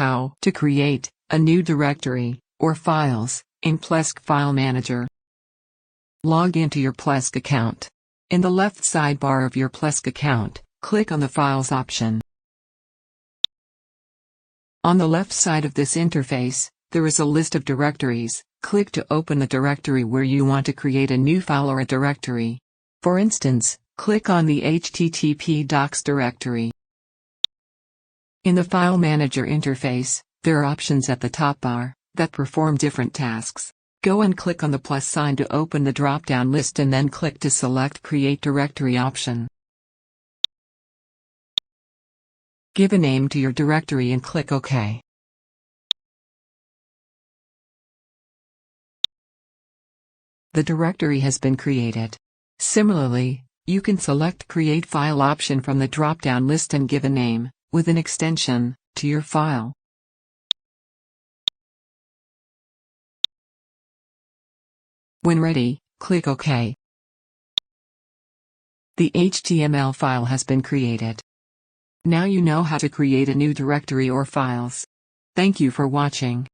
how to create a new directory or files in Plesk File Manager. Log into your Plesk account. In the left sidebar of your Plesk account, click on the Files option. On the left side of this interface, there is a list of directories. Click to open the directory where you want to create a new file or a directory. For instance, click on the HTTP docs directory. In the File Manager interface, there are options at the top bar that perform different tasks. Go and click on the plus sign to open the drop-down list and then click to select Create Directory option. Give a name to your directory and click OK. The directory has been created. Similarly, you can select Create File option from the drop-down list and give a name, with an extension, to your file. When ready, click OK. The HTML file has been created. Now you know how to create a new directory or files. Thank you for watching.